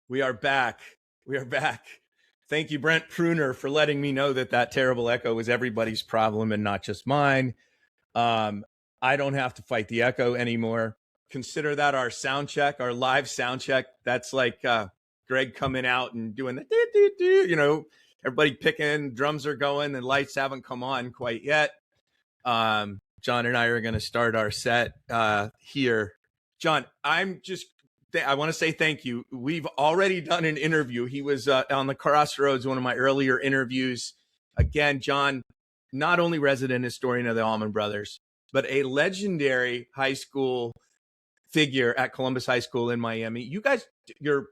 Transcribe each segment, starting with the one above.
We are back. We are back. Thank you, Brent Pruner, for letting me know that that terrible echo was everybody's problem and not just mine. Um, I don't have to fight the echo anymore. Consider that our sound check, our live sound check. That's like Greg coming out and doing the everybody picking, drums are going, and lights haven't come on quite yet. John and I are going to start our set here. John, I want to say thank you. We've already done an interview. He was on the Crossroads, one of my earlier interviews. Again, John, not only resident historian of the Allman Brothers, but a legendary high school figure at Columbus High School in Miami. You guys, your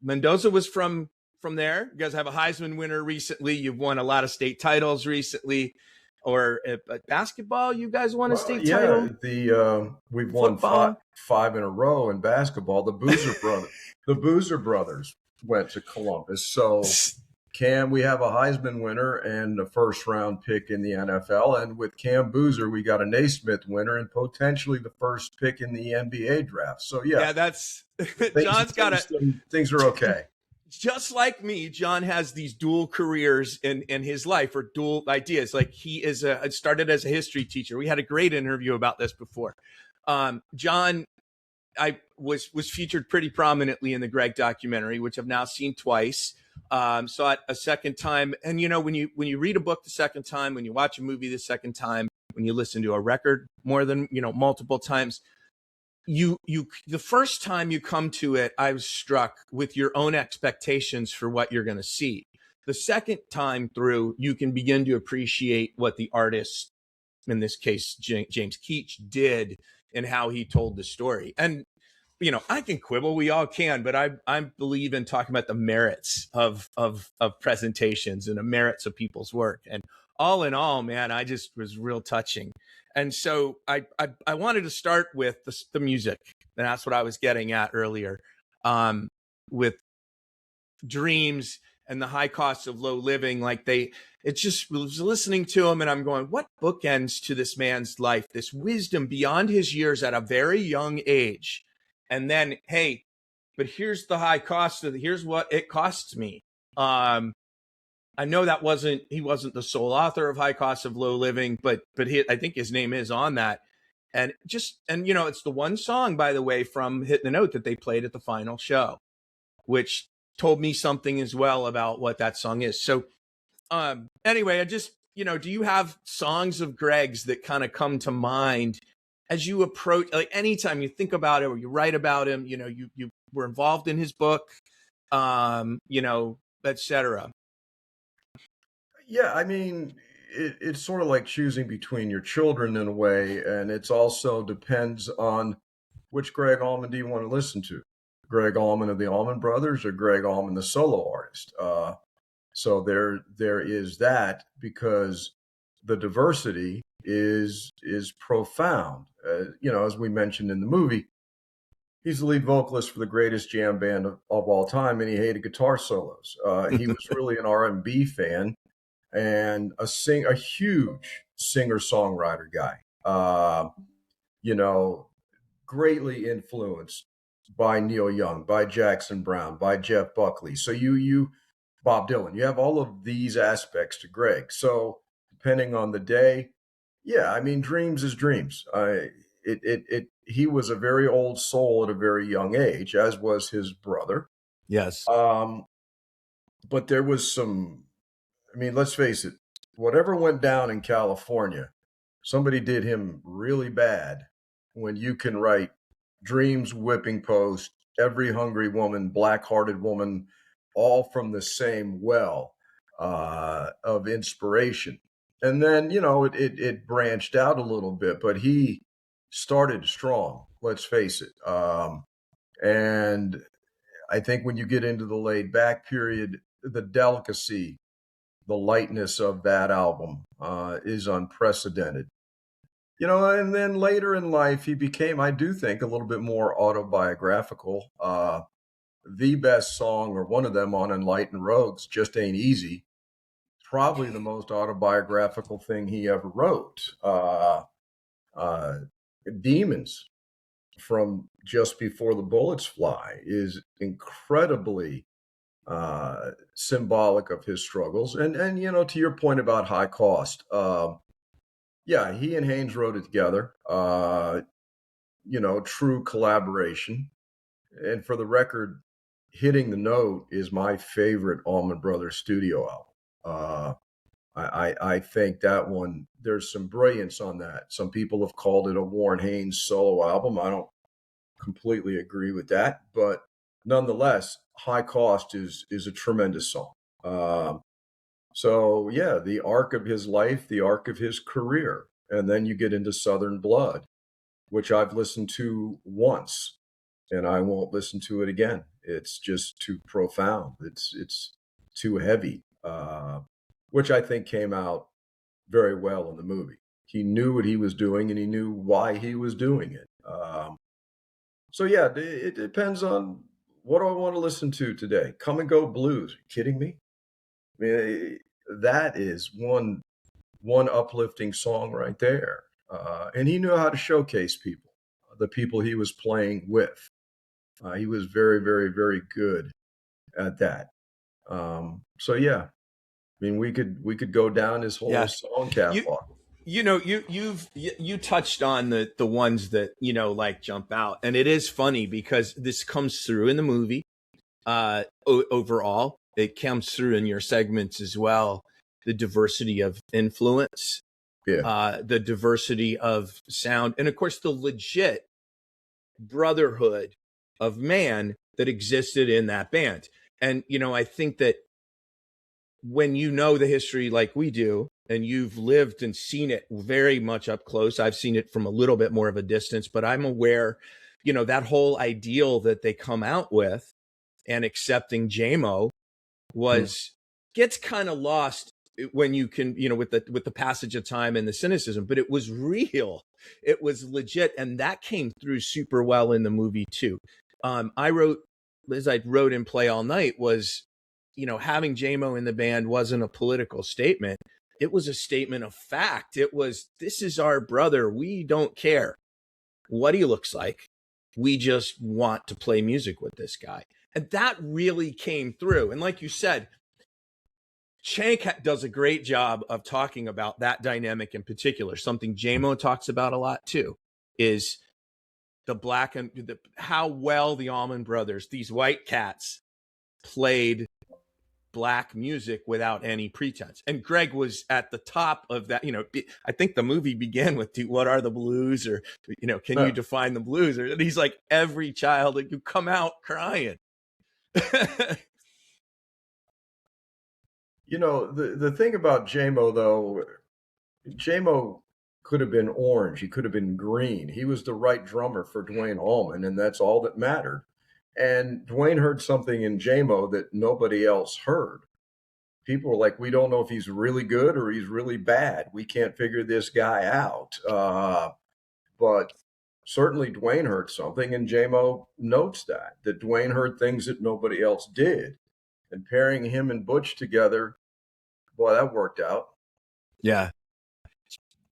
Mendoza was from there. You guys have a Heisman winner recently. You've won a lot of state titles recently. Or basketball, you guys won a state title? We've won five in a row in basketball. The Boozer brothers went to Columbus. So we have a Heisman winner and a first round pick in the NFL. And with Cam Boozer, we got a Naismith winner and potentially the first pick in the NBA draft. So yeah, that's John's got things are okay. Just like me, John has these dual careers in his life, or dual ideas. Like he is started as a history teacher. We had a great interview about this before. John, I was featured pretty prominently in the Gregg documentary, which I've now seen twice. Saw it a second time, and when you read a book the second time, when you watch a movie the second time, when you listen to a record more than multiple times. The first time you come to it, I was struck with your own expectations for what you're going to see. The second time through, you can begin to appreciate what the artist, in this case, James Keach, did and how he told the story. And, I can quibble, we all can, but I believe in talking about the merits of presentations and the merits of people's work. And all in all, man, I just was real touching. And so I wanted to start with the music, and that's what I was getting at earlier, with Dreams and the high costs of low living. Was listening to him, and I'm going, what bookends to this man's life? This wisdom beyond his years at a very young age, and then, hey, but here's the high cost here's what it costs me. I know he wasn't the sole author of High Costs of Low Living, but I think his name is on that. And it's the one song, by the way, from Hit the Note that they played at the final show, which told me something as well about what that song is. So anyway, I just, do you have songs of Gregg's that kind of come to mind as you approach, like anytime you think about it or you write about him, you were involved in his book, etc. Yeah, I mean, it's sort of like choosing between your children in a way, and it's also depends on which Gregg Allman do you want to listen to. Gregg Allman of the Allman Brothers or Gregg Allman, the solo artist. So there is that, because the diversity is profound. As we mentioned in the movie, he's the lead vocalist for the greatest jam band of all time, and he hated guitar solos. He was really an R&B fan. And a huge singer-songwriter guy, greatly influenced by Neil Young, by Jackson Browne, by Jeff Buckley. So you Bob Dylan, you have all of these aspects to Gregg. So depending on the day, yeah, I mean, Dreams is Dreams. He was a very old soul at a very young age, as was his brother. Yes. But there was let's face it, whatever went down in California, somebody did him really bad when you can write Dreams, Whipping Post, Every Hungry Woman, Black-Hearted Woman, all from the same well of inspiration. And then, it branched out a little bit, but he started strong, let's face it. And I think when you get into the laid back period, the delicacy, the lightness of that album is unprecedented. And then later in life, he became, I do think, a little bit more autobiographical. The best song, or one of them, on Enlightened Rogues, Just Ain't Easy, probably the most autobiographical thing he ever wrote. Demons from Just Before the Bullets Fly is incredibly symbolic of his struggles. And you know, to your point about high cost, yeah, he and Haynes wrote it together. You know, true collaboration. And for the record, Hitting the Note is my favorite Allman Brothers studio album. I think that one, there's some brilliance on that. Some people have called it a Warren Haynes solo album. I don't completely agree with that, but nonetheless, High Cost is a tremendous song. So yeah, the arc of his life, the arc of his career, and then you get into Southern Blood, which I've listened to once, and I won't listen to it again. It's just too profound. It's too heavy, which I think came out very well in the movie. He knew what he was doing, and he knew why he was doing it. So yeah, it depends on what do I want to listen to today. Come and Go Blues? Are you kidding me? I mean, that is one uplifting song right there. And he knew how to showcase people, the people he was playing with. He was very, very, very good at that. So yeah, I mean, we could go down his whole song catalog. You know, you touched on the ones that, you know, like jump out, and it is funny because this comes through in the movie. Overall, it comes through in your segments as well. The diversity of influence, the diversity of sound, and of course the legit brotherhood of man that existed in that band. And you know, I think that when you know the history like we do, and you've lived and seen it very much up close. I've seen it from a little bit more of a distance, but I'm aware, you know, that whole ideal that they come out with and accepting JMO gets kind of lost when you can, you know, with the passage of time and the cynicism, but it was real. It was legit. And that came through super well in the movie too. I wrote in Play All Night was, you know, having JMO in the band wasn't a political statement. It was a statement of fact. It was, this is our brother. We don't care what he looks like. We just want to play music with this guy. And that really came through. And like you said, Shank does a great job of talking about that dynamic in particular. Something JMO talks about a lot too is how well the Allman Brothers, these white cats, played Black music without any pretense. And Gregg was at the top of that. You know, I think the movie began with, what are the blues? Or, you know, can you define the blues? And he's like, every child, you come out crying. You know, the thing about JMO, though, JMO could have been orange. He could have been green. He was the right drummer for Duane Allman, and that's all that mattered. And Duane heard something in JMO that nobody else heard. People were like, we don't know if he's really good or he's really bad. We can't figure this guy out. But certainly Duane heard something, and JMO notes that Duane heard things that nobody else did. And pairing him and Butch together, boy, that worked out. Yeah.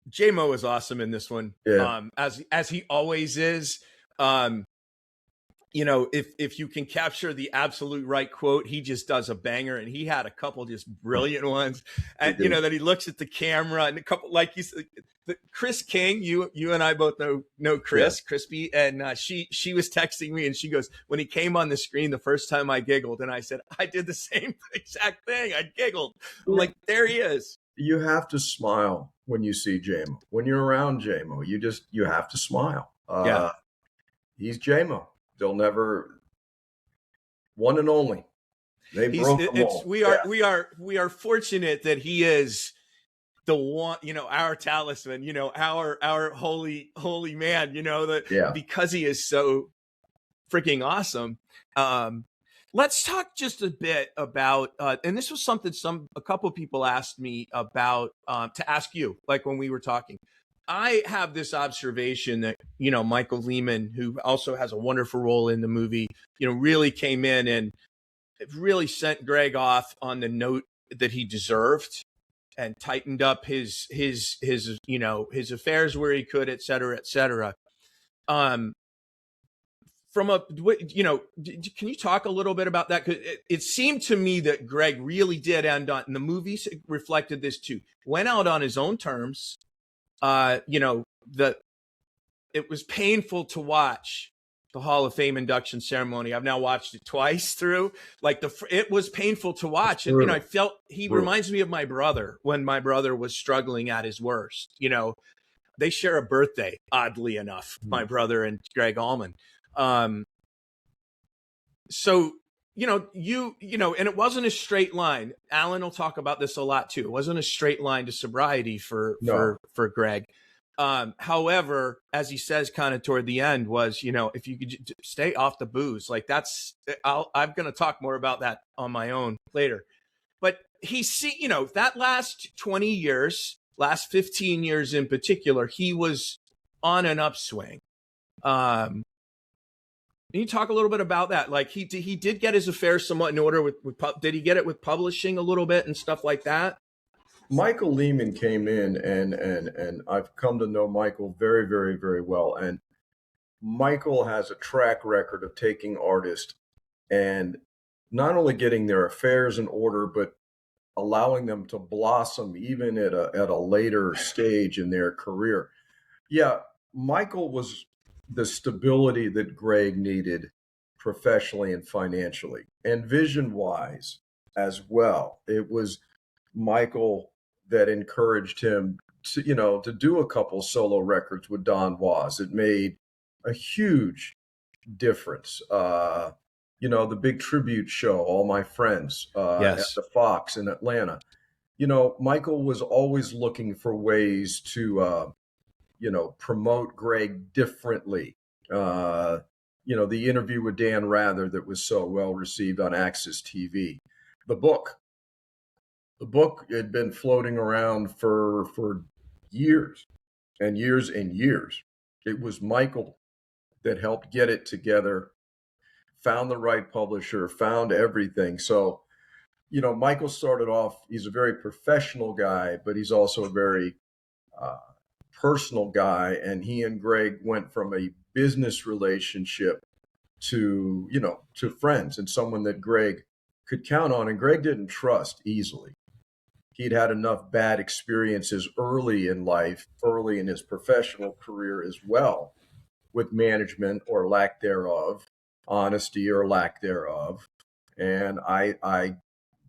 JMO is awesome in this one. Yeah. As he always is. You know, if you can capture the absolute right quote, he just does a banger, and he had a couple just brilliant ones. And you know that he looks at the camera, and a couple, like you said, Chris King, you and I both know Chris, Crispy, and she was texting me, and she goes, when he came on the screen the first time, I giggled, and I said, I did the same exact thing. I giggled. I'm like, there he is. You have to smile when you see JMO. When you're around JMO, you have to smile. He's JMO. They'll never, one and only. They broke them all. We are fortunate that he is the one, you know, our talisman, you know, our holy man, you know, because he is so freaking awesome. Let's talk just a bit about, and this was something a couple of people asked me about, to ask you, like when we were talking. I have this observation that, you know, Michael Lehman, who also has a wonderful role in the movie, you know, really came in and really sent Gregg off on the note that he deserved and tightened up his you know, his affairs where he could, et cetera, et cetera. from a, can you talk a little bit about that? Because it seemed to me that Gregg really did end on, and the movies reflected this too, went out on his own terms. It was painful to watch the Hall of Fame induction ceremony. I've now watched it twice through. It was painful to watch. And, I felt he reminds me of my brother when my brother was struggling at his worst. They share a birthday, oddly enough, my brother and Gregg Allman. So, and it wasn't a straight line. Alan will talk about this a lot too. It wasn't a straight line to sobriety for Gregg. However, as he says kind of toward the end was, if you could stay off the booze, like I'm going to talk more about that on my own later. But that last 20 years, last 15 years in particular, he was on an upswing. Can you talk a little bit about that? Like he did get his affairs somewhat in order did he get it with publishing a little bit and stuff like that? Michael Lehman came in and I've come to know Michael very, very, very well. And Michael has a track record of taking artists and not only getting their affairs in order, but allowing them to blossom even at a later stage in their career. Yeah, Michael was the stability that Gregg needed professionally and financially and vision-wise as well. It was Michael that encouraged him to do a couple solo records with Don Was. It made a huge difference. The big tribute show, All My Friends, at the Fox in Atlanta. Michael was always looking for ways to, promote Gregg differently. The interview with Dan Rather that was so well received on Access TV. The book had been floating around for years and years and years. It was Michael that helped get it together, found the right publisher, found everything. So, Michael started off, he's a very professional guy, but he's also a very personal guy. And he and Gregg went from a business relationship to friends and someone that Gregg could count on. And Gregg didn't trust easily. He'd had enough bad experiences early in life, early in his professional career as well, with management or lack thereof, honesty or lack thereof. And I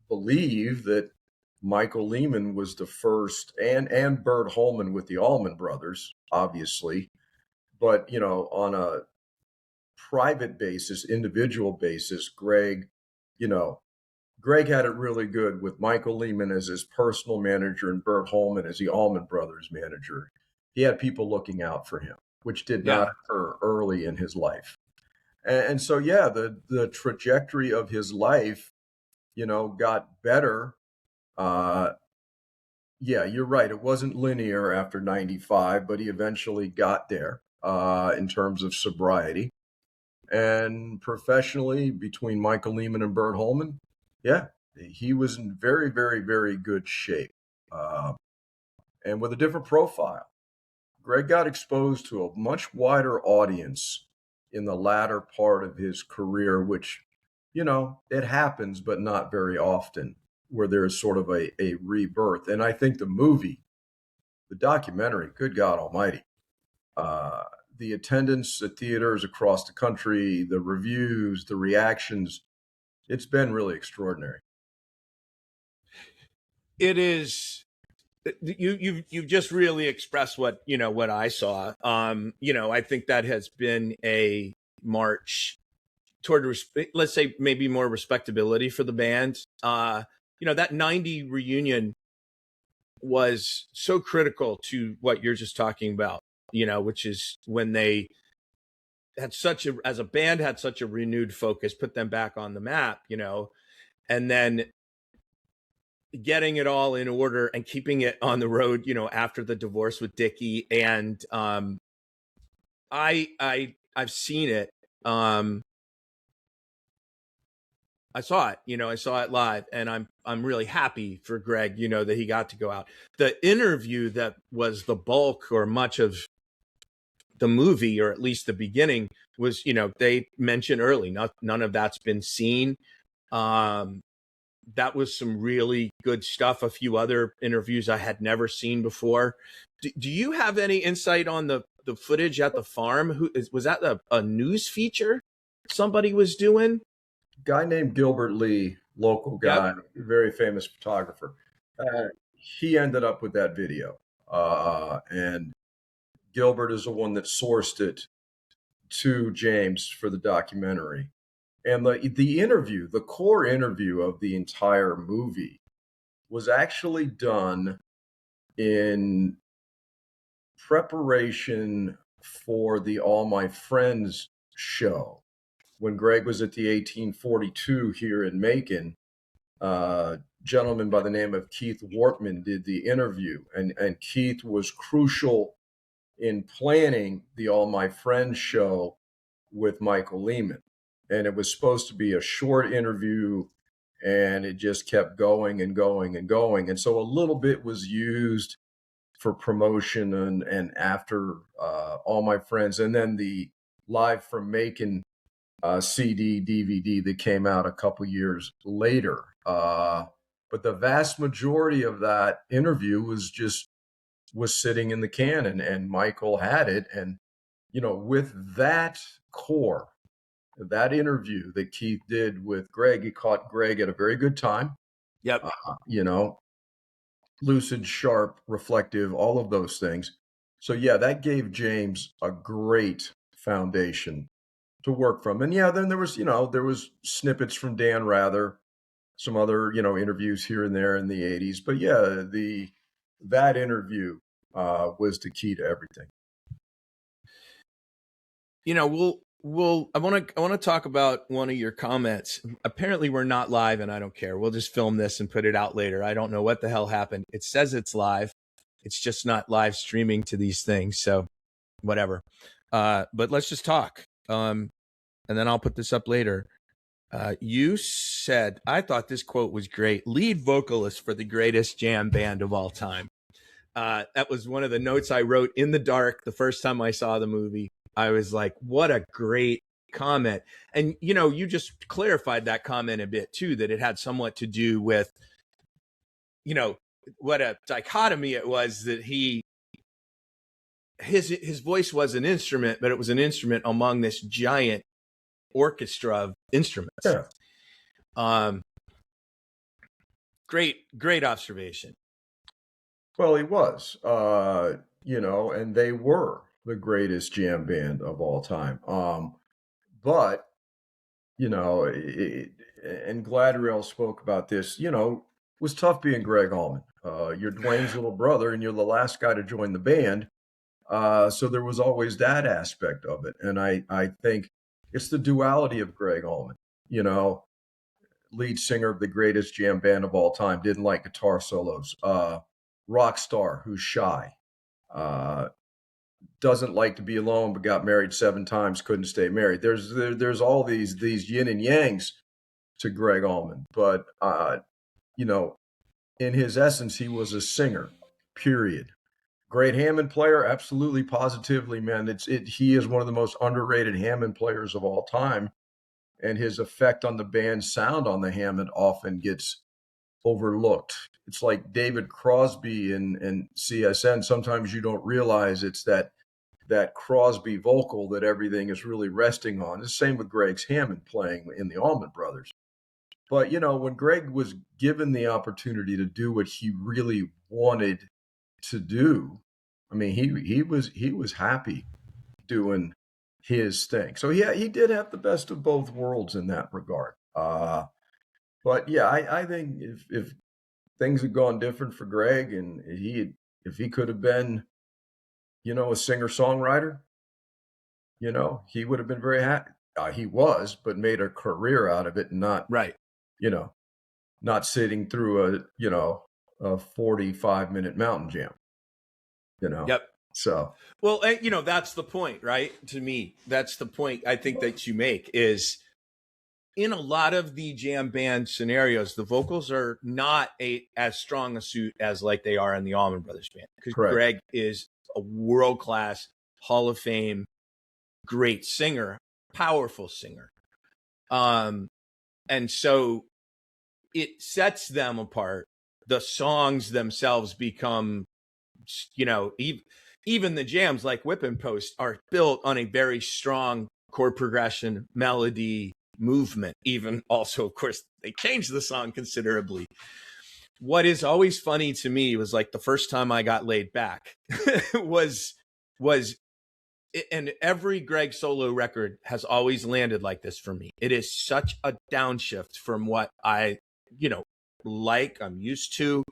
believe that Michael Lehman was the first, and Bert Holman with the Allman Brothers, obviously. But, on a private basis, individual basis, Gregg had it really good with Michael Lehman as his personal manager and Bert Holman as the Allman Brothers manager. He had people looking out for him, which did not occur early in his life. And so, the trajectory of his life, got better. You're right. It wasn't linear after 95, but he eventually got there in terms of sobriety. And professionally, between Michael Lehman and Bert Holman, he was in very, very, very good shape and with a different profile. Gregg got exposed to a much wider audience in the latter part of his career, which, it happens, but not very often, where there's sort of a rebirth. And I think the documentary, good God Almighty, the attendance at theaters across the country, the reviews, the reactions, it's been really extraordinary. It is. You've just really expressed what I saw. I think that has been a march toward, let's say, maybe more respectability for the band. That 90 reunion was so critical to what you're just talking about, which is when they had as a band had such a renewed focus, put them back on the map, and then getting it all in order and keeping it on the road, after the divorce with Dickie. And I've seen it. I saw it, I saw it live, and I'm really happy for Gregg, that he got to go out. The interview that was the bulk or much of the movie, or at least the beginning, was, they mentioned early, none of that's been seen. That was some really good stuff. A few other interviews I had never seen before. Do you have any insight on the footage at the farm? Was that a news feature somebody was doing? Guy named Gilbert Lee, local guy, Yep. very famous photographer. He ended up with that video. And Gilbert is the one that sourced it to James for the documentary. And the interview, the core interview of the entire movie was actually done in preparation for the All My Friends show. When Gregg was at the 1842 here in Macon, a gentleman by the name of Keith Wortman did the interview. And Keith was crucial in planning the All My Friends show with Michael Lehman. And it was supposed to be a short interview, and it just kept going and going and going. And so a little bit was used for promotion and after All My Friends. And then the Live from Macon CD, DVD that came out a couple years later. But the vast majority of that interview was sitting in the can, and Michael had it. And, with that core, that interview that Keith did with Gregg, he caught Gregg at a very good time. Yep. Lucid, sharp, reflective, all of those things. So yeah, that gave James a great foundation to work from. And yeah, then there was snippets from Dan Rather, some other, interviews here and there in the 80s. But yeah, that interview was the key to everything. I want to talk about one of your comments. Apparently we're not live, and I don't care. We'll just film this and put it out later. I don't know what the hell happened. It says it's live. It's just not live streaming to these things. So whatever. But let's just talk. And then I'll put this up later. You said, I thought this quote was great. Lead vocalist for the greatest jam band of all time. That was one of the notes I wrote in the dark the first time I saw the movie. I was like, what a great comment. And, you just clarified that comment a bit too, that it had somewhat to do with, what a dichotomy it was that his voice was an instrument, but it was an instrument among this giant orchestra of instruments. Yeah. Great observation. Well, he was, and they were the greatest jam band of all time. But, and Gladriel spoke about this, it was tough being Gregg Allman. You're Dwayne's little brother, and you're the last guy to join the band. So there was always that aspect of it. And I think it's the duality of Gregg Allman, lead singer of the greatest jam band of all time, didn't like guitar solos, rock star who's shy, doesn't like to be alone, but got married 7 times, couldn't stay married. There's all these yin and yangs to Gregg Allman, but in his essence, he was a singer, period. Great Hammond player, absolutely, positively, man. He is one of the most underrated Hammond players of all time, and his effect on the band's sound on the Hammond often gets overlooked. It's like David Crosby and CSN. Sometimes you don't realize it's that Crosby vocal that everything is really resting on. It's the same with Gregg's Hammond playing in the Allman Brothers. But, when Gregg was given the opportunity to do what he really wanted to do, I mean, he was happy doing his thing. So yeah, he did have the best of both worlds in that regard. But yeah, I think if things had gone different for Gregg, and if he could have been, a singer-songwriter, he would have been very happy. He was, but made a career out of it, and not right. Not sitting through a 45-minute mountain jam. Yep. So, well, that's the point, right? To me, that's the point I think that you make is in a lot of the jam band scenarios, the vocals are not as strong a suit as like they are in the Allman Brothers Band, because Gregg is a world-class Hall of Fame great singer. powerful singer. And so it sets them apart. The songs themselves become, even the jams like Whip and Post are built on a very strong chord progression, melody, movement. Even also, of course, they changed the song considerably. What is always funny to me was like the first time I got laid back was and every Gregg solo record has always landed like this for me. It is such a downshift from what I, I'm used to.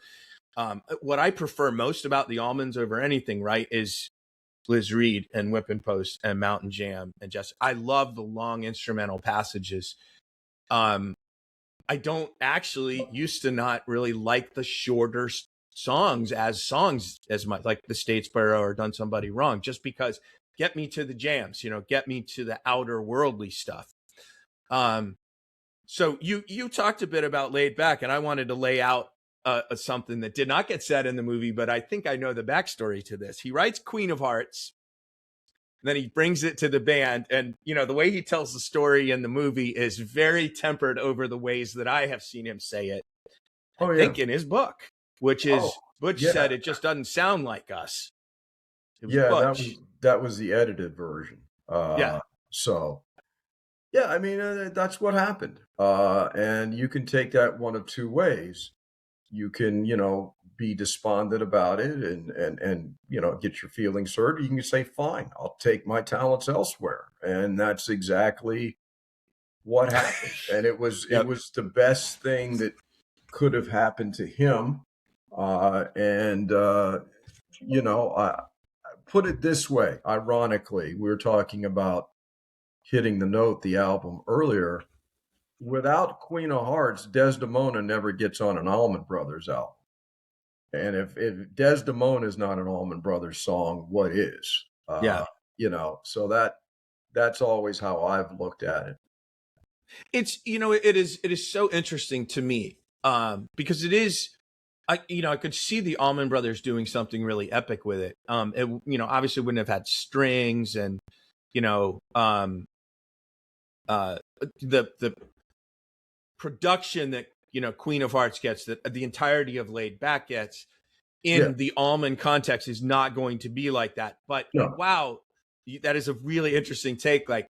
What I prefer most about the Allmans over anything, right, is Liz Reed and Whip and Post and Mountain Jam and just, I love the long instrumental passages. I don't actually used to not really like the shorter songs as much, like The State Sparrow or Done Somebody Wrong, just because get me to the jams, get me to the outer worldly stuff. So you talked a bit about Laid Back, and I wanted to lay out something that did not get said in the movie, but I think I know the backstory to this. He writes Queen of Hearts, then he brings it to the band, and the way he tells the story in the movie is very tempered over the ways that I have seen him say it. I think in his book, which is Butch said it just doesn't sound like us. It was Butch. that was the edited version. So I mean, that's what happened. And you can take that one of two ways. You can, be despondent about it and get your feelings hurt. You can say, fine, I'll take my talents elsewhere. And that's exactly what happened. And it was it was the best thing that could have happened to him. I put it this way, ironically, we were talking about Hitting the Note, the album earlier. Without Queen of Hearts, Desdemona never gets on an Allman Brothers album. And if Desdemona is not an Allman Brothers song, what is? So that's always how I've looked at it. It's, it is so interesting to me because it is, I could see the Allman Brothers doing something really epic with it. It, obviously wouldn't have had strings and, the production that Queen of Hearts gets, that the entirety of Laid Back gets in the Allman context is not going to be like that. But wow, that is a really interesting take. Like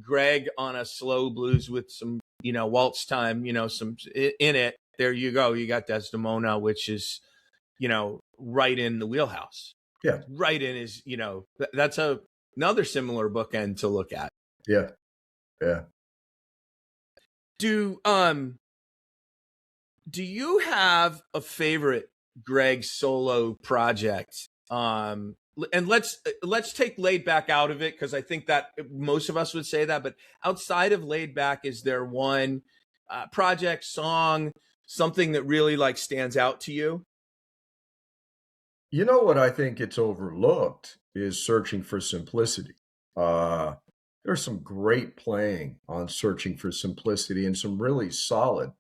Gregg on a slow blues with some waltz time, some in it. There you go. You got Desdemona, which is right in the wheelhouse. Yeah, right in his. That's another similar bookend to look at. Yeah. Do you have a favorite Gregg solo project? And let's take Laid Back out of it, because I think that most of us would say that. But outside of Laid Back, is there one project, song, something that really stands out to you? You know what I think it's overlooked is Searching for Simplicity. There's some great playing on Searching for Simplicity and some really solid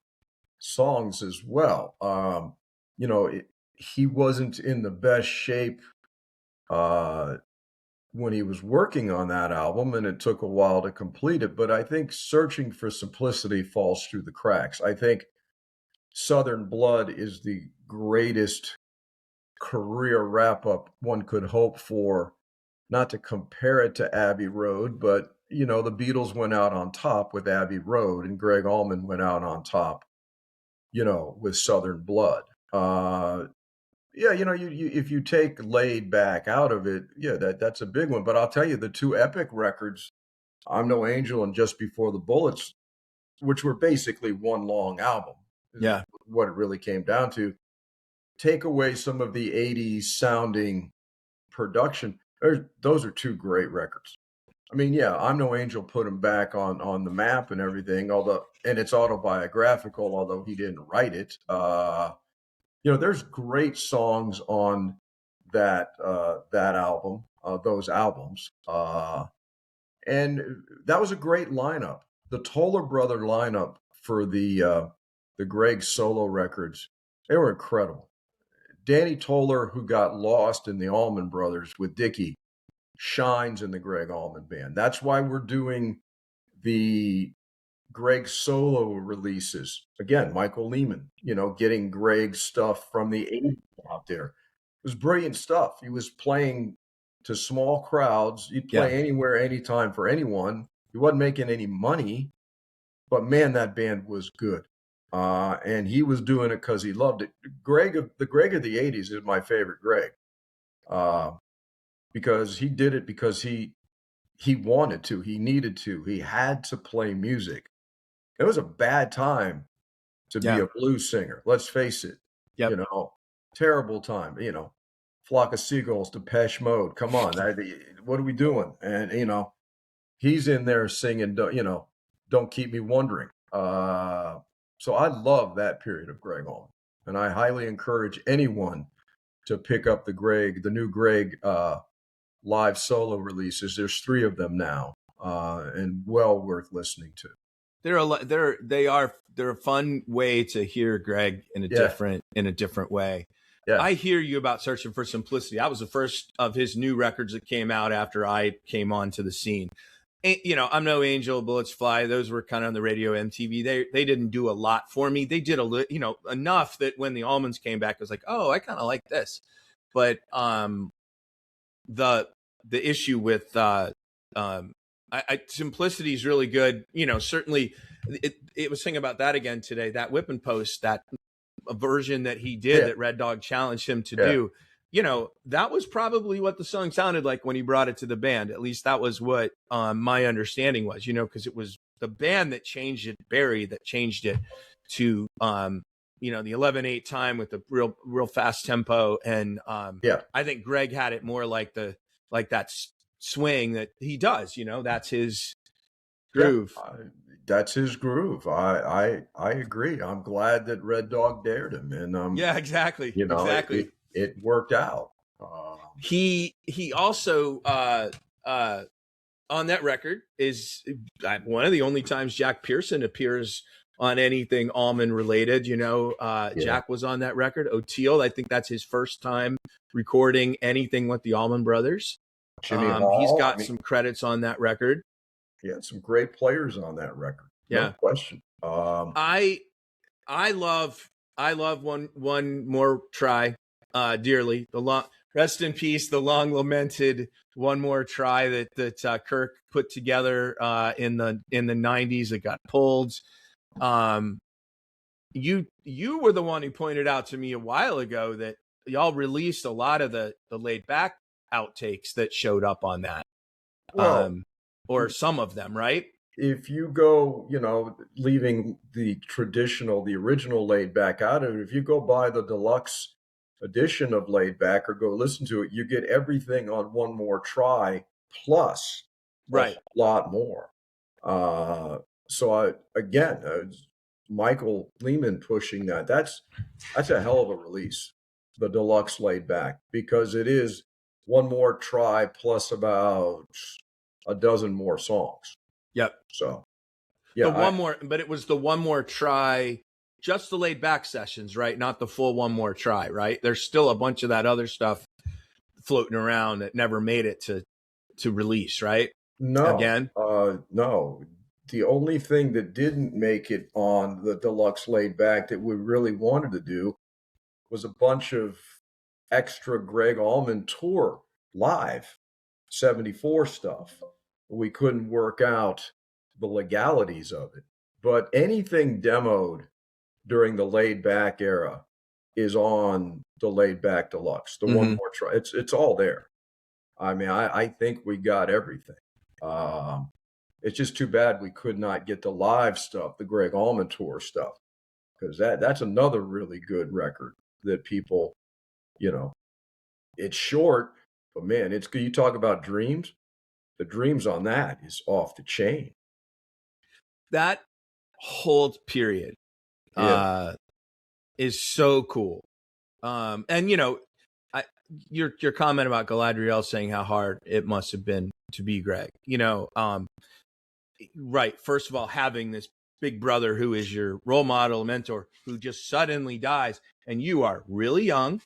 songs as well. He wasn't in the best shape when he was working on that album, and it took a while to complete it. But I think Searching for Simplicity falls through the cracks. I think Southern Blood is the greatest career wrap-up one could hope for. Not to compare it to Abbey Road, but the Beatles went out on top with Abbey Road, and Gregg Allman went out on top, with Southern Blood. If you take Laid Back out of it, that's a big one. But I'll tell you, the two epic records, I'm No Angel and Just Before the Bullets, which were basically one long album, what it really came down to. Take away some of the 80s sounding production. Those are two great records. I mean, I'm No Angel put him back on the map and everything, and it's autobiographical, although he didn't write it. There's great songs on that album, those albums. And that was a great lineup. The Toller brother lineup for the Gregg solo records, they were incredible. Danny Toller, who got lost in the Allman Brothers with Dickie, shines in the Gregg Allman Band. That's why we're doing the Gregg solo releases. Again, Michael Lehman, getting Gregg stuff from the 80s out there. It was brilliant stuff. He was playing to small crowds. He'd play anywhere, anytime for anyone. He wasn't making any money, but man, that band was good. And he was doing it because he loved it. The Gregg of the 80s is my favorite Gregg. Because he did it because he wanted to, he needed to, he had to play music. It was a bad time to be a blues singer. Let's face it. Terrible time. Flock of Seagulls, Depeche Mode. Come on, what are we doing? And he's in there singing. Don't Keep Me Wondering. So I love that period of Gregg Allman, and I highly encourage anyone to pick up the new Gregg live solo releases. There's 3 of them now, and well worth listening to. They're a fun way to hear Gregg in a different way. Yeah. I hear you about Searching for Simplicity. That was the first of his new records that came out after I came onto the scene. And, I'm no angel, Bullets Fly. Those were kind of on the radio, MTV. They didn't do a lot for me. They did enough that when the Allmans came back, I was like, oh, I kind of like this. But the issue with Simplicity is really good. Certainly it was thinking about that again today, that Whip and Post, that version that he did that Red Dog challenged him to do. That was probably what the song sounded like when he brought it to the band. At least that was what my understanding was, because it was the band that changed it, Barry, that changed it to, the 11/8 time with the real fast tempo. And I think Gregg had it more like that swing that he does, that's his groove. That's his groove. I agree. I'm glad that Red Dog dared him. And exactly. Exactly. It worked out. He also on that record is one of the only times Jack Pearson appears on anything Allman related. Jack was on that record. O'Teal, I think that's his first time recording anything with the Allman Brothers. Jimmy Hall, he's got some credits on that record. He had some great players on that record. No question. I love one more try dearly. Rest in peace, the long lamented One More Try that Kirk put together in the 90s. It got pulled. You were the one who pointed out to me a while ago that y'all released a lot of the laid back outtakes that showed up on that. Or some of them, right? If you go, leaving the original Laid Back out of it, if you go buy the deluxe edition of Laid Back or go listen to it, you get everything on One More Try plus a lot more. Michael Lehman pushing that. That's a hell of a release, the deluxe Laid Back, because it is One More Try plus about a dozen more songs. Yep. So, but it was the One More Try, just the Laid Back sessions, right? Not the full One More Try, right? There's still a bunch of that other stuff floating around that never made it to release, right? No. Again? No. The only thing that didn't make it on the deluxe Laid Back that we really wanted to do was a bunch of extra Gregg Allman tour live 74 stuff. We couldn't work out the legalities of it. But anything demoed during the Laid Back era is on the Laid Back Deluxe, the One More Try. It's all there. I mean, I think we got everything. It's just too bad we could not get the live stuff, the Gregg Allman tour stuff, because that's another really good record that people, it's short, but man, it's good. You talk about dreams. The dreams on that is off the chain. That whole period is so cool. And your comment about Galadriel saying how hard it must have been to be Gregg, right. First of all, having this big brother who is your role model, mentor, who just suddenly dies, and you are really young.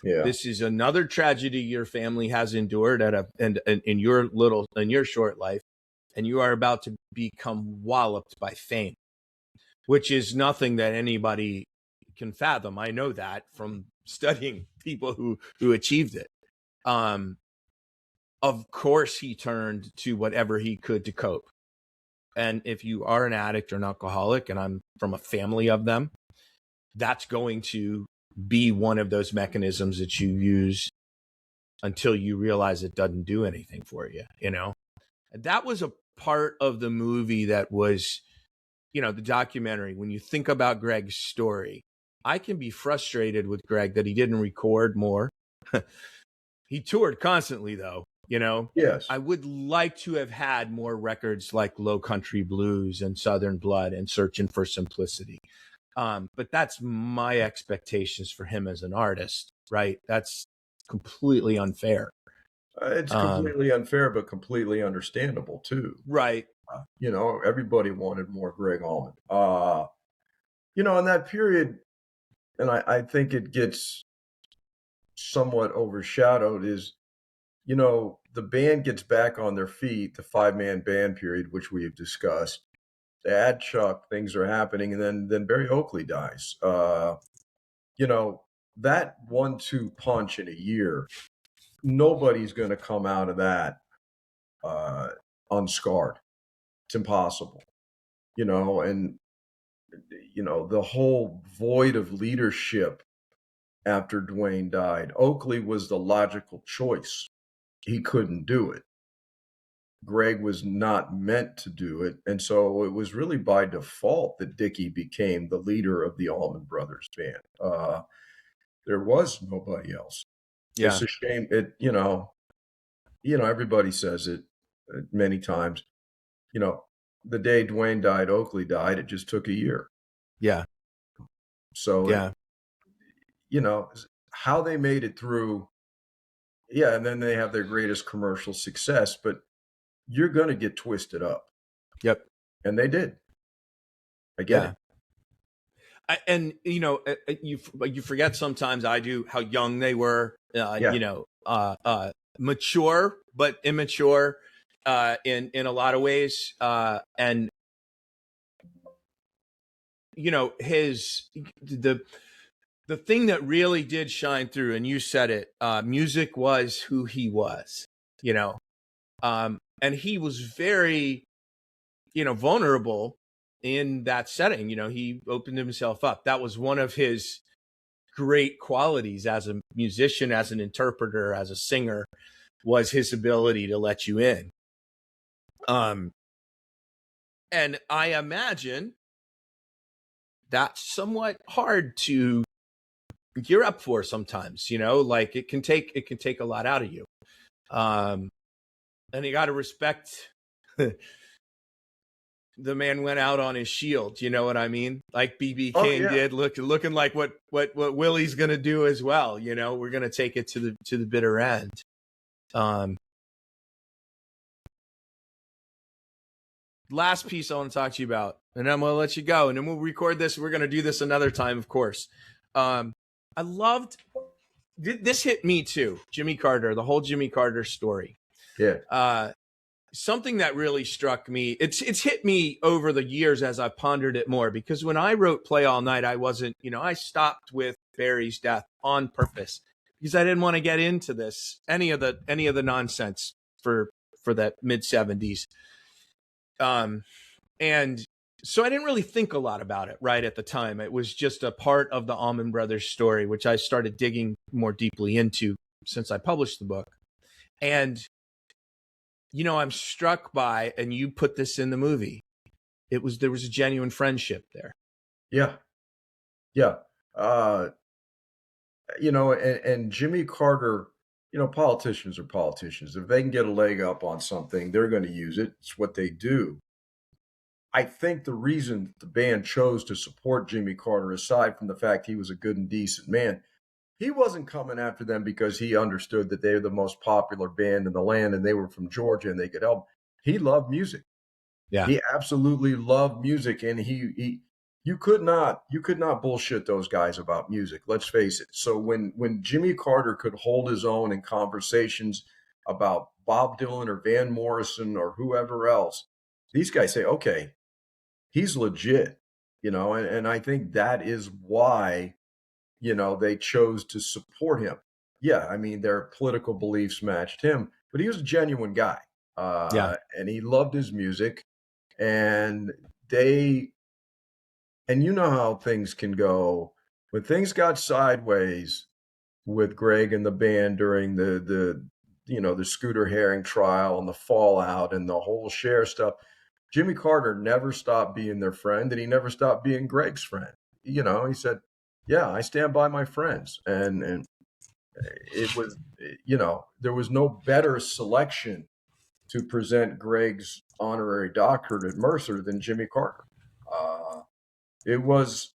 This is another tragedy your family has endured in your short life. and you are about to become walloped by fame, which is nothing that anybody can fathom. I know that from studying people who achieved it. Of course, he turned to whatever he could to cope. And if you are an addict or an alcoholic, and I'm from a family of them, that's going to be one of those mechanisms that you use until you realize it doesn't do anything for you, you know? And that was a part of the movie that was, you know, the documentary. When you think about Gregg's story, I can be frustrated with Gregg that he didn't record more. He toured constantly, though, you know? Yes. I would like to have had more records like Low Country Blues and Southern Blood and Searching for Simplicity. But that's my expectations for him as an artist, right? That's completely unfair. It's completely unfair, but completely understandable too. Right. You know, everybody wanted more Gregg Allman. You know, in that period, and I think it gets somewhat overshadowed, is, you know, the band gets back on their feet, the 5-man band period, which we've discussed. They add Chuck, things are happening, and then Barry Oakley dies. You know, that 1-2 punch in a year, nobody's going to come out of that unscarred. It's impossible, you know, and, you know, the whole void of leadership after Dwayne died. Oakley was the logical choice. He couldn't do it. Gregg was not meant to do it. And so it was really by default that Dickie became the leader of the Allman Brothers Band. There was nobody else. Yeah. It's a shame. You know, everybody says it many times. You know, the day Dwayne died, Oakley died. It just took a year. Yeah. So, yeah. You know, how they made it through. Yeah. And then they have their greatest commercial success, but you're going to get twisted up. Yep. And they did. I get it. And, you know, you forget sometimes, I do, how young they were, you know, mature, but immature in a lot of ways. And, you know, the thing that really did shine through, and you said it, music was who he was, you know, and he was very, you know, vulnerable in that setting. You know, he opened himself up. That was one of his great qualities as a musician, as an interpreter, as a singer, was his ability to let you in. And I imagine that's somewhat hard to gear up for sometimes, you know, like it can take a lot out of you. And you got to respect the man went out on his shield. You know what I mean? Like BB King did, looking like what Willie's going to do as well. You know, we're going to take it to the bitter end. Last piece I want to talk to you about, and I'm going to let you go, and then we'll record this. We're going to do this another time, of course. I loved this. Hit me too. Jimmy Carter, the whole Jimmy Carter story. Yeah. Something that really struck me, it's hit me over the years as I pondered it more, because when I wrote Play All Night, I wasn't, you know, I stopped with Barry's death on purpose because I didn't want to get into this, any of the nonsense for that mid-70s. And so I didn't really think a lot about it right at the time. It was just a part of the Allman Brothers story, which I started digging more deeply into since I published the book. And, you know, I'm struck by, and you put this in the movie, there was a genuine friendship there. Yeah. Yeah. You know, and Jimmy Carter, you know, politicians are politicians. If they can get a leg up on something, they're going to use it. It's what they do. I think the reason the band chose to support Jimmy Carter, aside from the fact he was a good and decent man, he wasn't coming after them because he understood that they were the most popular band in the land and they were from Georgia and they could help. He loved music. Yeah. He absolutely loved music, and you could not bullshit those guys about music. Let's face it. So when Jimmy Carter could hold his own in conversations about Bob Dylan or Van Morrison or whoever else, these guys say, okay, he's legit, and I think that is why, they chose to support him. Yeah, I mean, their political beliefs matched him, but he was a genuine guy, Yeah. and he loved his music, and they, and you know how things can go when things got sideways with Gregg and the band during the Scooter Herring trial and the fallout and the whole Cher stuff. Jimmy Carter never stopped being their friend, and he never stopped being Gregg's friend. He said, "Yeah, I stand by my friends," and it was, there was no better selection to present Gregg's honorary doctorate at Mercer than Jimmy Carter. It was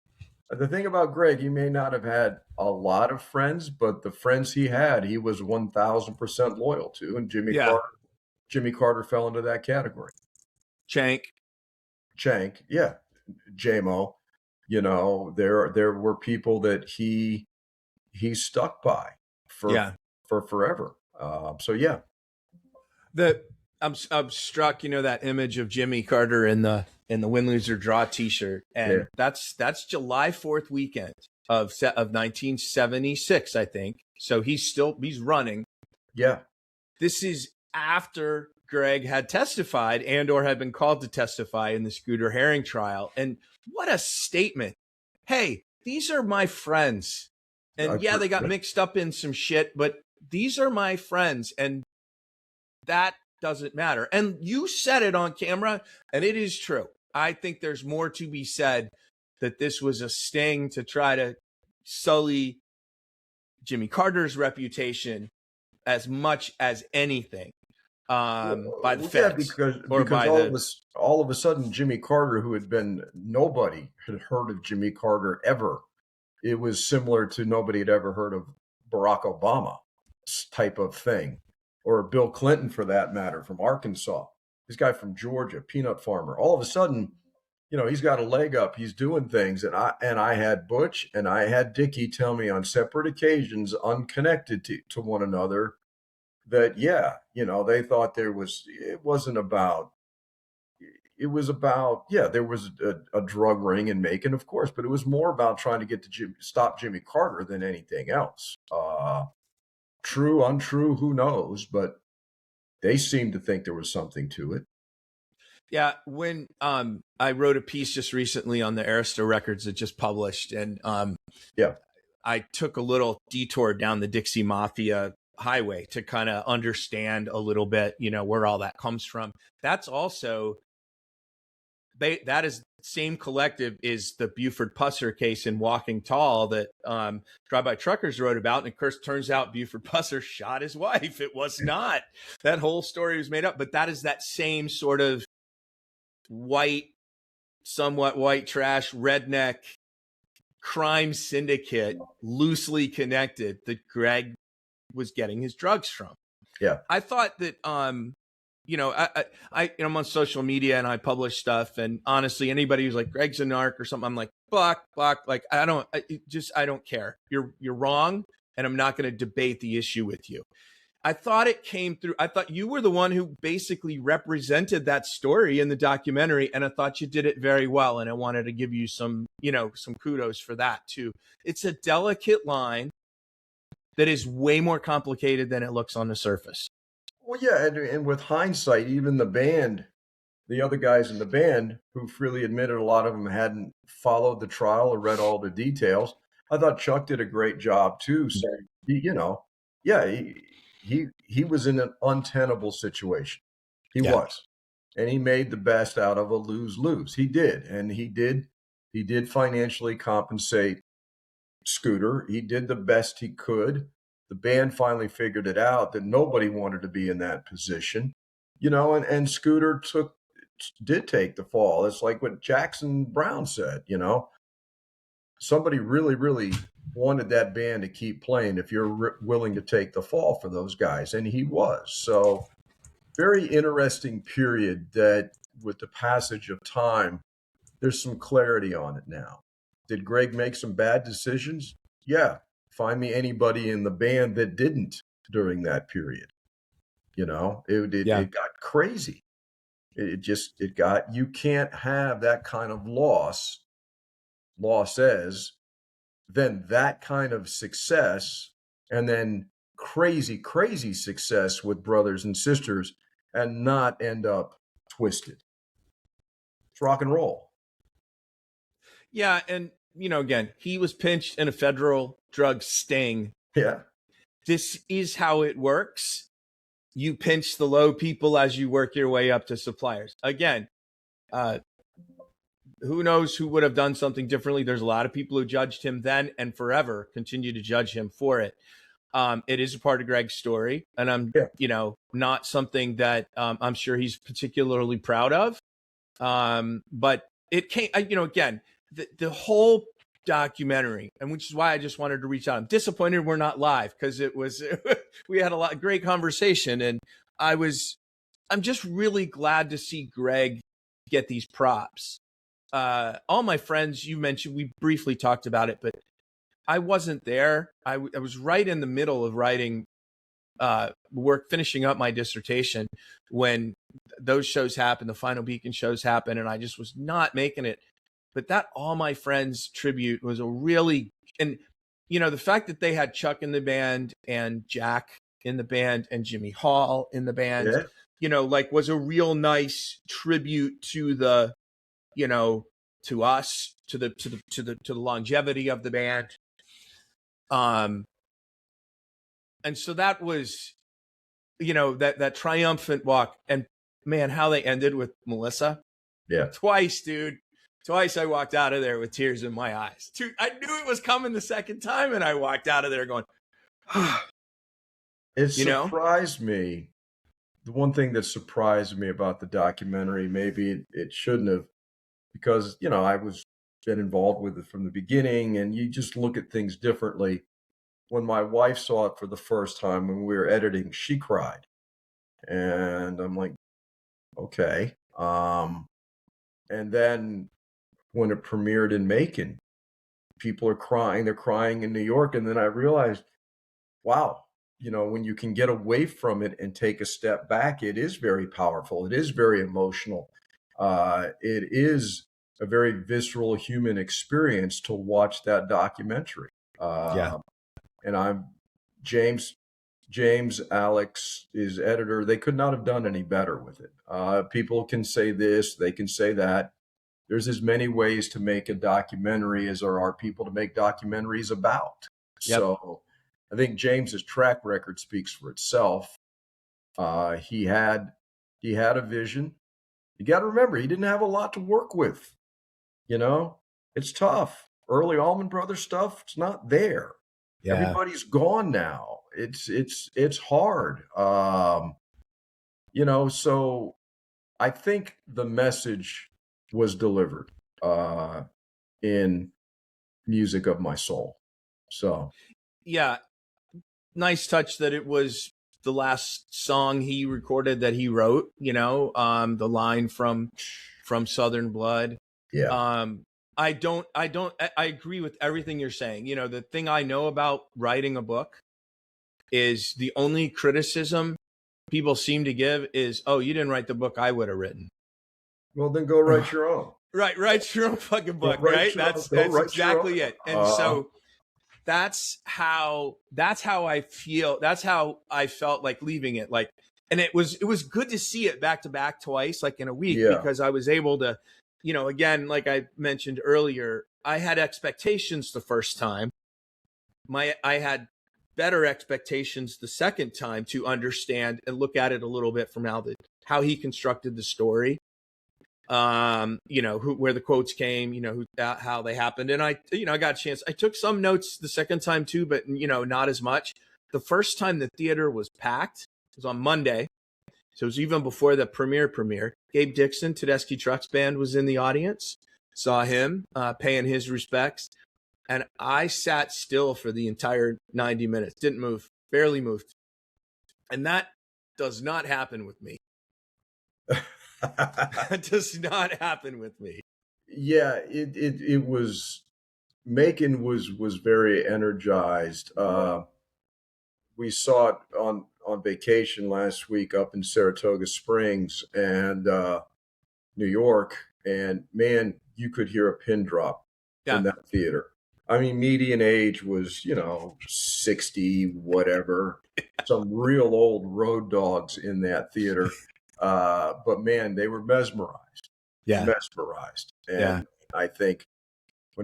the thing about Gregg. He may not have had a lot of friends, but the friends he had, he was 1,000% loyal to, and Yeah. Jimmy Carter fell into that category. Chank, yeah, JMO. There were people that he stuck by for forever. So yeah, I'm struck, that image of Jimmy Carter in the Win Lose or Draw T-shirt, and that's July 4th weekend of 1976, I think. So he's running. Yeah, this is after Gregg had testified or had been called to testify in the Scooter Herring trial, and what a statement! Hey, these are my friends, and yeah, they got mixed up in some shit, but these are my friends, and that doesn't matter. And you said it on camera, and it is true. I think there's more to be said that this was a sting to try to sully Jimmy Carter's reputation as much as anything by the feds. Because all of a sudden, Jimmy Carter, who had been, nobody had heard of Jimmy Carter ever. It was similar to nobody had ever heard of Barack Obama type of thing. Or Bill Clinton, for that matter, from Arkansas. This guy from Georgia, peanut farmer. All of a sudden, he's got a leg up. He's doing things, and I had Butch and I had Dickie tell me on separate occasions, unconnected to one another, that they thought there was about there was a drug ring in Macon, of course, but it was more about trying to get to stop Jimmy Carter than anything else. True, untrue, who knows? But they seemed to think there was something to it. Yeah, when I wrote a piece just recently on the Arista records that just published, and I took a little detour down the Dixie Mafia highway to kind of understand a little bit, where all that comes from. That's also that is same collective is the Buford Pusser case in Walking Tall that Drive-By Truckers wrote about. And of course, turns out Buford Pusser shot his wife. It was not. That whole story was made up. But that is that same sort of somewhat white trash, redneck crime syndicate, loosely connected, that Gregg was getting his drugs from. Yeah. I thought that I'm on social media and I publish stuff, and honestly, anybody who's like Gregg's a narc or something, I'm like, block. Like, I don't care. You're wrong, and I'm not going to debate the issue with you. I thought it came through. I thought you were the one who basically represented that story in the documentary, and I thought you did it very well. And I wanted to give you some kudos for that too. It's a delicate line that is way more complicated than it looks on the surface. Well, yeah, and with hindsight, even the other guys in the band who freely admitted a lot of them hadn't followed the trial or read all the details. I thought Chuck did a great job too. So, he was in an untenable situation. He was, and he made the best out of a lose-lose. He did, and he did financially compensate Scooter. He did the best he could. The band finally figured it out that nobody wanted to be in that position, and Scooter did take the fall. It's like what Jackson Browne said, somebody really, really wanted that band to keep playing if you're willing to take the fall for those guys. And he was. So very interesting period that with the passage of time, there's some clarity on it now. Did Gregg make some bad decisions? Yeah. Find me anybody in the band that didn't during that period. It got crazy. You can't have that kind of loss, law says, then that kind of success, and then crazy, crazy success with brothers and sisters, and not end up twisted. It's rock and roll. Yeah. And, again, he was pinched in a federal drug sting. Yeah. This is how it works. You pinch the low people as you work your way up to suppliers. Again, who knows who would have done something differently? There's a lot of people who judged him then and forever continue to judge him for it. It is a part of Gregg's story, and I'm, not something that I'm sure he's particularly proud of. But it came, again, the whole documentary, and which is why I just wanted to reach out. I'm disappointed we're not live, because we had a great conversation, and I'm just really glad to see Gregg get these props. All my friends, you mentioned, we briefly talked about it, but I wasn't there. I was right in the middle of writing finishing up my dissertation when those shows happened, the Final Beacon shows happened, and I just was not making it. But that All My Friends tribute was and the fact that they had Chuck in the band and Jack in the band and Jimmy Hall in the band, was a real nice tribute to the, to us, to the longevity of the band. And so that was, that triumphant walk, and man, how they ended with Melissa. Yeah. Twice, dude. Twice I walked out of there with tears in my eyes. I knew it was coming the second time, and I walked out of there going, it surprised me. The one thing that surprised me about the documentary, maybe it shouldn't have, because, I was been involved with it from the beginning, and you just look at things differently. When my wife saw it for the first time when we were editing, she cried. And I'm like, okay. And then when it premiered in Macon, people are crying. They're crying in New York. And then I realized, wow, when you can get away from it and take a step back, it is very powerful. It is very emotional. It is a very visceral human experience to watch that documentary. And I'm James, Alex is editor. They could not have done any better with it. People can say this, they can say that. There's as many ways to make a documentary as there are people to make documentaries about. Yep. So I think James's track record speaks for itself. He had a vision. You got to remember, he didn't have a lot to work with. It's tough. Early Allman Brothers stuff, it's not there. Yeah. Everybody's gone now. It's hard. So I think the message was delivered in Music of My Soul. So yeah, nice touch that it was the last song he recorded that he wrote, the line from Southern Blood. Yeah. I agree with everything you're saying. The thing I know about writing a book is the only criticism people seem to give is, oh, you didn't write the book I would have written. Well, then go write your own. Right. Write your own fucking book, right? That's exactly it. And so that's how I feel. That's how I felt like leaving it. Like, and it was good to see it back to back twice, like in a week, because I was able to, again, like I mentioned earlier, I had expectations the first time. I had better expectations the second time to understand and look at it a little bit from how he constructed the story. Where the quotes came, how they happened. And I got a chance. I took some notes the second time too, but not as much. The first time the theater was packed, it was on Monday. So it was even before the premiere. Gabe Dixon, Tedeschi Trucks Band, was in the audience. Saw him paying his respects. And I sat still for the entire 90 minutes. Didn't move. Barely moved. And that does not happen with me. That does not happen with me. Yeah, it was. Macon was very energized. We saw it on vacation last week up in Saratoga Springs and New York, and man, you could hear a pin drop in that theater. I mean, median age was, 60, whatever. Some real old road dogs in that theater. But man, they were mesmerized. Yeah. Mesmerized. And I think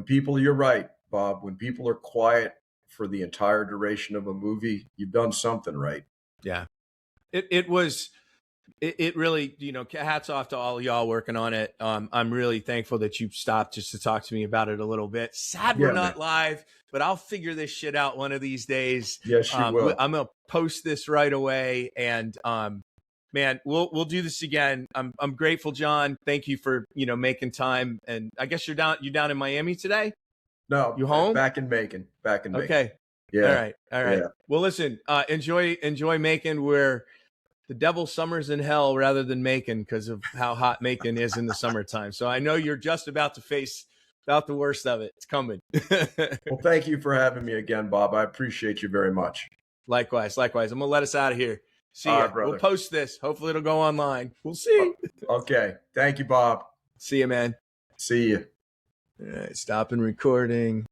you're right, Bob, when people are quiet for the entire duration of a movie, you've done something right. Yeah. It really, hats off to all y'all working on it. I'm really thankful that you stopped just to talk to me about it a little bit. Sad we're not live, but I'll figure this shit out one of these days. Yes, you will. I'm going to post this right away. And man, we'll do this again. I'm grateful, John. Thank you for, making time. And I guess you're down in Miami today? No. You home? Back in Macon. Okay. Yeah. All right. Yeah. Well, listen, enjoy Macon, where the devil summers in hell rather than Macon because of how hot Macon is in the summertime. So I know you're just about to face about the worst of it. It's coming. Well, thank you for having me again, Bob. I appreciate you very much. Likewise. I'm going to let us out of here. See All ya. right, brother. We'll post this. Hopefully it'll go online. We'll see. Okay. Thank you, Bob. See you, man. See you. All right. Stopping recording.